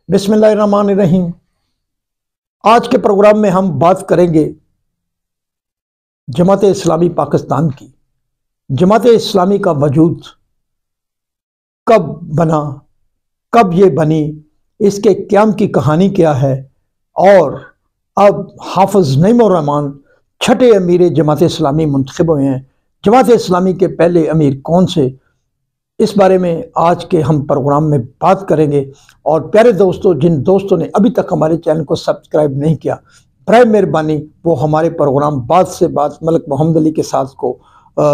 بسم اللہ الرحمن الرحیم۔ آج کے پروگرام میں ہم بات کریں گے جماعت اسلامی پاکستان کی۔ جماعت اسلامی کا وجود کب بنا، کب یہ بنی، اس کے قیام کی کہانی کیا ہے، اور اب حافظ نعیم الرحمن چھٹے امیر جماعت اسلامی منتخب ہوئے ہیں۔ جماعت اسلامی کے پہلے امیر کون سے، اس بارے میں آج کے ہم پروگرام میں بات کریں گے۔ اور پیارے دوستوں، جن دوستوں نے ابھی تک ہمارے چینل کو سبسکرائب نہیں کیا، برائے مہربانی وہ ہمارے پروگرام بات سے بات ملک محمد علی کے ساتھ کو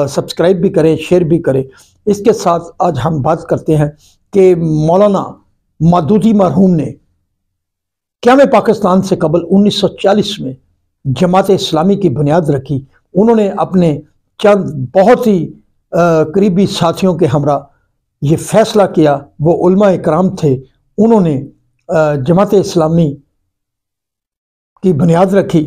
سبسکرائب بھی کریں، شیئر بھی کریں۔ اس کے ساتھ آج ہم بات کرتے ہیں کہ مولانا مودودی مرحوم نے قیام پاکستان سے قبل 1940 میں جماعت اسلامی کی بنیاد رکھی۔ انہوں نے اپنے چند بہت ہی قریبی ساتھیوں کے ہمراہ یہ فیصلہ کیا، وہ علماء اکرام تھے، انہوں نے جماعت اسلامی کی بنیاد رکھی۔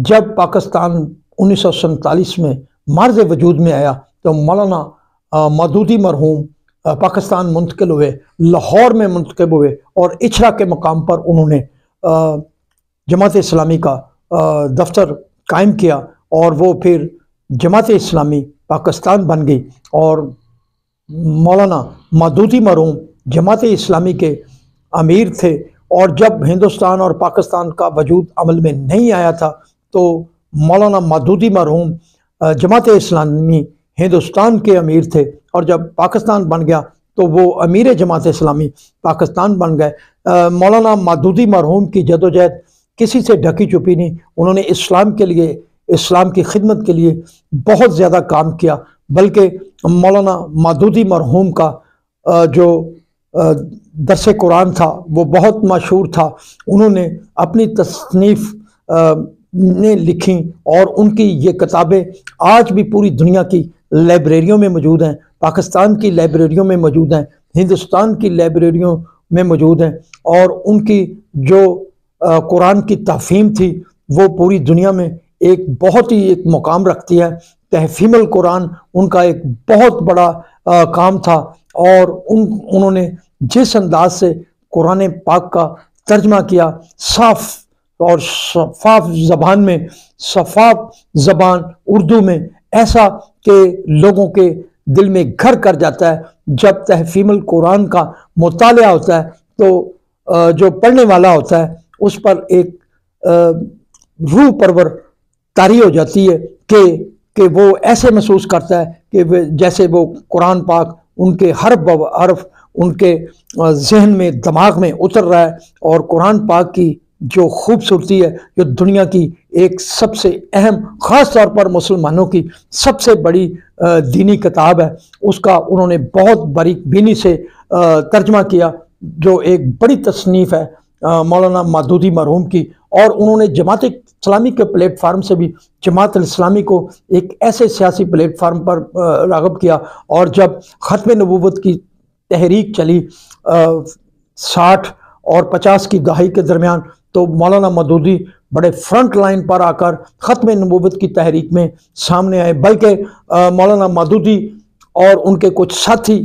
جب پاکستان 1947 میں معرض وجود میں آیا تو مولانا مودودی مرحوم پاکستان منتقل ہوئے، لاہور میں منتخب ہوئے، اور اچھرا کے مقام پر انہوں نے جماعت اسلامی کا دفتر قائم کیا، اور وہ پھر جماعت اسلامی پاکستان بن گئی۔ اور مولانا مودودی مرحوم جماعت اسلامی کے امیر تھے، اور جب ہندوستان اور پاکستان کا وجود عمل میں نہیں آیا تھا تو مولانا مودودی مرحوم جماعت اسلامی ہندوستان کے امیر تھے، اور جب پاکستان بن گیا تو وہ امیر جماعت اسلامی پاکستان بن گئے۔ مولانا مودودی مرحوم کی جدوجہد کسی سے ڈھکی چھپی نہیں، انہوں نے اسلام کے لیے، اسلام کی خدمت کے لیے بہت زیادہ کام کیا۔ بلکہ مولانا مودودی مرحوم کا جو درس قرآن تھا وہ بہت مشہور تھا۔ انہوں نے اپنی تصنیف نے لکھیں، اور ان کی یہ کتابیں آج بھی پوری دنیا کی لائبریریوں میں موجود ہیں، پاکستان کی لائبریریوں میں موجود ہیں، ہندوستان کی لائبریریوں میں موجود ہیں، اور ان کی جو قرآن کی تفہیم تھی وہ پوری دنیا میں ایک بہت ہی ایک مقام رکھتی ہے۔ تحفیم القرآن ان کا ایک بہت بڑا کام تھا، اور انہوں نے جس انداز سے قرآن پاک کا ترجمہ کیا، صاف اور شفاف زبان میں، شفاف زبان اردو میں، ایسا کہ لوگوں کے دل میں گھر کر جاتا ہے۔ جب تحفیم القرآن کا مطالعہ ہوتا ہے تو جو پڑھنے والا ہوتا ہے اس پر ایک روح پرور طاری ہو جاتی ہے کہ وہ ایسے محسوس کرتا ہے کہ جیسے وہ قرآن پاک ان کے حرف حرف ان کے ذہن میں، دماغ میں اتر رہا ہے۔ اور قرآن پاک کی جو خوبصورتی ہے، جو دنیا کی ایک سب سے اہم، خاص طور پر مسلمانوں کی سب سے بڑی دینی کتاب ہے، اس کا انہوں نے بہت باریک بینی سے ترجمہ کیا، جو ایک بڑی تصنیف ہے مولانا مودودی مرحوم کی۔ اور انہوں نے جماعت اسلامی کے پلیٹ فارم سے بھی جماعت اسلامی کو ایک ایسے سیاسی پلیٹ فارم پر راغب کیا۔ اور جب ختم نبوت کی تحریک چلی 60 اور 50 کی دہائی کے درمیان، تو مولانا مودودی بڑے فرنٹ لائن پر آ کر ختم نبوت کی تحریک میں سامنے آئے۔ بلکہ مولانا مودودی اور ان کے کچھ ساتھی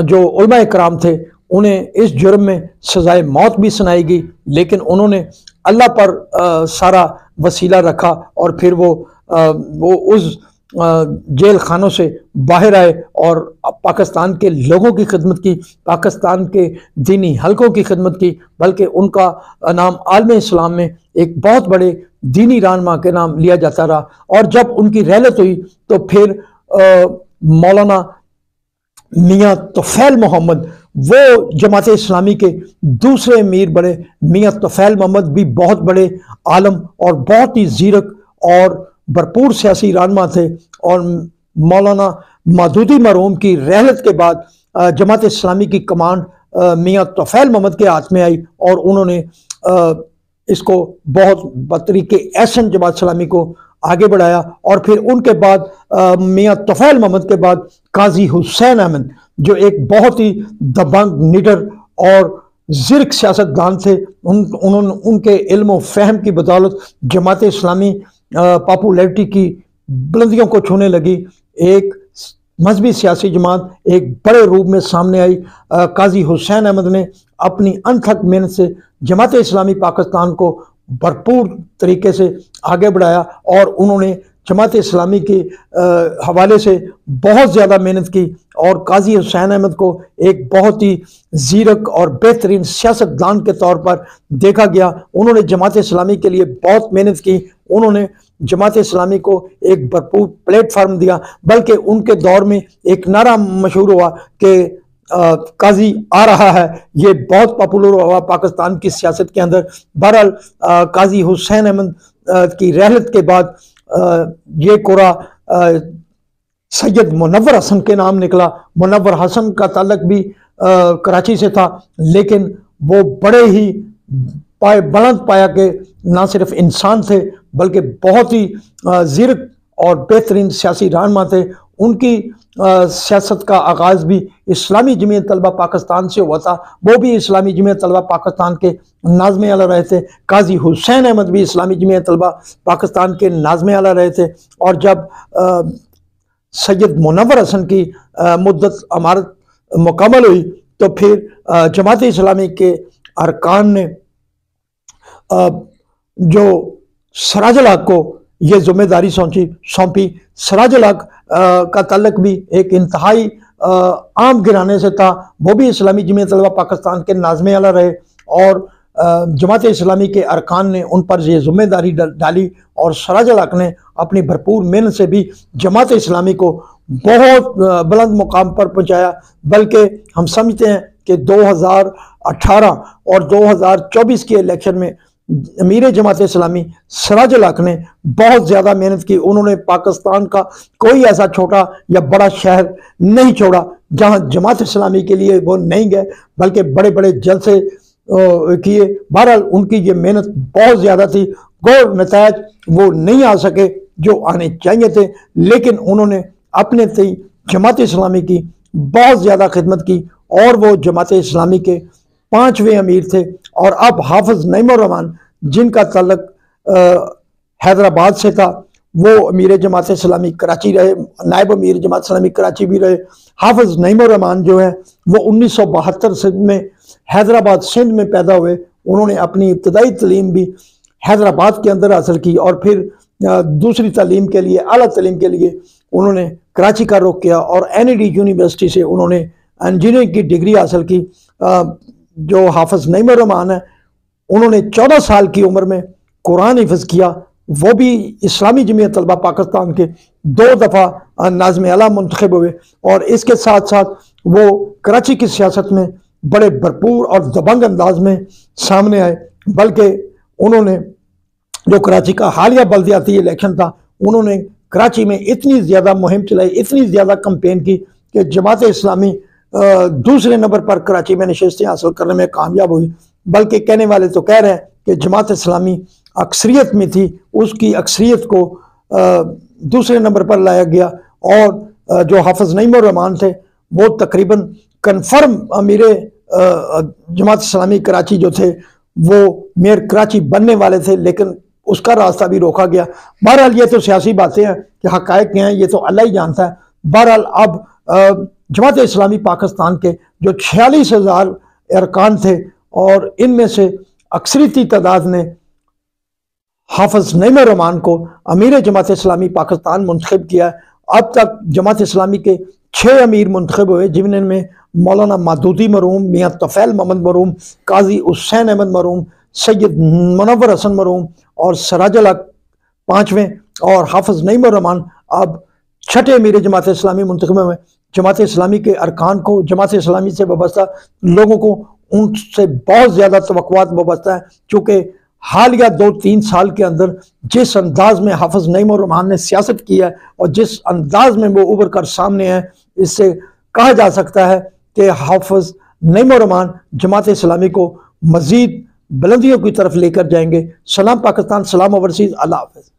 جو علماء کرام تھے، انہیں اس جرم میں سزائے موت بھی سنائی گئی، لیکن انہوں نے اللہ پر سارا وسیلہ رکھا، اور پھر وہ اس جیل خانوں سے باہر آئے اور پاکستان کے لوگوں کی خدمت کی، پاکستان کے دینی حلقوں کی خدمت کی۔ بلکہ ان کا نام عالم اسلام میں ایک بہت بڑے دینی رہنما کے نام لیا جاتا رہا۔ اور جب ان کی رحلت ہوئی تو پھر مولانا میاں طفیل محمد، وہ جماعت اسلامی کے دوسرے امیر بڑے، میاں طفیل محمد بھی بہت بڑے عالم اور بہت ہی زیرک اور بھرپور سیاسی رہنما تھے۔ اور مولانا مودودی مرحوم کی رحلت کے بعد جماعت اسلامی کی کمانڈ میاں طفیل محمد کے ہاتھ میں آئی، اور انہوں نے اس کو بہت بطریق احسن جماعت اسلامی کو آگے بڑھایا۔ اور پھر ان کے بعد میاں طفیل محمد کے بعد قاضی حسین احمد، جو ایک بہت ہی دبنگ نیڈر اور زرک سیاستدان تھے، ان کے علم و فہم کی بدولت جماعت اسلامی پاپولیرٹی کی بلندیوں کو چھونے لگی۔ ایک مذہبی سیاسی جماعت ایک بڑے روپ میں سامنے آئی۔ قاضی حسین احمد نے اپنی انتھک محنت سے جماعت اسلامی پاکستان کو بھرپور طریقے سے آگے بڑھایا، اور انہوں نے جماعت اسلامی کے حوالے سے بہت زیادہ محنت کی، اور قاضی حسین احمد کو ایک بہت ہی زیرک اور بہترین سیاستدان کے طور پر دیکھا گیا۔ انہوں نے جماعت اسلامی کے لیے بہت محنت کی، انہوں نے جماعت اسلامی کو ایک بھرپور پلیٹ فارم دیا، بلکہ ان کے دور میں ایک نعرہ مشہور ہوا کہ قاضی آ رہا ہے، یہ بہت پاپولر ہوا پاکستان کی سیاست کے اندر۔ بہرحال قاضی حسین احمد کی رحلت کے بعد یہ قرعہ سید منور حسن کے نام نکلا۔ منور حسن کا تعلق بھی کراچی سے تھا، لیکن وہ بڑے ہی بلند پایا کہ نہ صرف انسان تھے بلکہ بہت ہی زیرک اور بہترین سیاسی رہنما تھے۔ ان کی سیاست کا آغاز بھی اسلامی جمعیت طلبہ پاکستان سے ہوا تھا، وہ بھی اسلامی جمعیت طلبہ پاکستان کے ناظم اعلیٰ رہے تھے۔ قاضی حسین احمد بھی اسلامی جمعیت طلبہ پاکستان کے ناظم اعلیٰ رہے تھے، اور جب سید منور حسن کی مدت امارت مکمل ہوئی تو پھر جماعت اسلامی کے ارکان نے جو سراج الحق کو یہ ذمہ داری سونپی۔ سراج الحق کا تعلق بھی ایک انتہائی عام گھرانے سے تھا، وہ بھی اسلامی جمعیت طلبہ پاکستان کے ناظم اعلیٰ رہے، اور جماعت اسلامی کے ارکان نے ان پر یہ ذمہ داری ڈالی، اور سراج الحق نے اپنی بھرپور محنت سے بھی جماعت اسلامی کو بہت بلند مقام پر پہنچایا۔ بلکہ ہم سمجھتے ہیں کہ 2018 اور 2024 کے الیکشن میں امیر جماعت اسلامی سراج الحق نے بہت زیادہ محنت کی۔ انہوں نے پاکستان کا کوئی ایسا چھوٹا یا بڑا شہر نہیں چھوڑا جہاں جماعت اسلامی کے لیے وہ نہیں گئے، بلکہ بڑے بڑے جلسے کیے۔ بہرحال ان کی یہ محنت بہت زیادہ تھی، گو نتائج وہ نہیں آ سکے جو آنے چاہیے تھے، لیکن انہوں نے اپنے تئیں جماعت اسلامی کی بہت زیادہ خدمت کی، اور وہ جماعت اسلامی کے 5ویں امیر تھے۔ اور اب حافظ نعیم الرحمن جن کا تعلق حیدرآباد سے تھا، وہ امیر جماعت اسلامی کراچی رہے، نائب امیر جماعت اسلامی کراچی بھی رہے۔ حافظ نعیم الرحمن جو ہے وہ 1972 میں حیدرآباد سندھ میں پیدا ہوئے۔ انہوں نے اپنی ابتدائی تعلیم بھی حیدرآباد کے اندر حاصل کی، اور پھر دوسری تعلیم کے لیے، اعلیٰ تعلیم کے لیے انہوں نے کراچی کا رخ کیا، اور NED یونیورسٹی سے انہوں نے انجینئرنگ کی ڈگری حاصل کی۔ جو حافظ نعیم الرحمن ہے، انہوں نے 14 سال کی عمر میں قرآن حفظ کیا، وہ بھی اسلامی جمعیت طلبہ پاکستان کے 2 دفعہ ناظم اعلیٰ منتخب ہوئے، اور اس کے ساتھ ساتھ وہ کراچی کی سیاست میں بڑے بھرپور اور دبنگ انداز میں سامنے آئے۔ بلکہ انہوں نے جو کراچی کا حالیہ بلدیاتی الیکشن تھا، انہوں نے کراچی میں اتنی زیادہ مہم چلائی، اتنی زیادہ کمپین کی کہ جماعت اسلامی دوسرے نمبر پر کراچی میں نشستیں حاصل کرنے میں کامیاب ہوئی۔ بلکہ کہنے والے تو کہہ رہے ہیں کہ جماعت اسلامی اکثریت میں تھی، اس کی اکثریت کو دوسرے نمبر پر لایا گیا، اور جو حافظ نعیم الرحمن تھے وہ تقریباً کنفرم امیر جماعت اسلامی کراچی جو تھے وہ میئر کراچی بننے والے تھے، لیکن اس کا راستہ بھی روکا گیا۔ بہرحال یہ تو سیاسی باتیں ہیں کہ حقائق کیا ہیں یہ تو اللہ ہی جانتا ہے۔ بہرحال اب جماعت اسلامی پاکستان کے جو 46,000 ارکان تھے، اور ان میں سے اکثریتی تعداد نے حافظ نعیم الرحمن کو امیر جماعت اسلامی پاکستان منتخب کیا ہے۔ اب تک جماعت اسلامی کے 6 امیر منتخب ہوئے، جن میں مولانا مودودی مرحوم، میاں طفیل محمد مرحوم، قاضی حسین احمد مرحوم، سید منور حسن مرحوم، اور سراج الحق 5ویں، اور حافظ نعیم الرحمن اب 6ٹھے امیر جماعت اسلامی منتخب ہوئے۔ جماعت اسلامی کے ارکان کو، جماعت اسلامی سے وابستہ لوگوں کو ان سے بہت زیادہ توقعات وابستہ ہیں، چونکہ حالیہ 2-3 سال کے اندر جس انداز میں حافظ نعیم الرحمن نے سیاست کی ہے، اور جس انداز میں وہ ابھر کر سامنے ہیں، اس سے کہا جا سکتا ہے کہ حافظ نعیم الرحمن جماعت اسلامی کو مزید بلندیوں کی طرف لے کر جائیں گے۔ سلام پاکستان، سلام اوورسیز، اللہ حافظ۔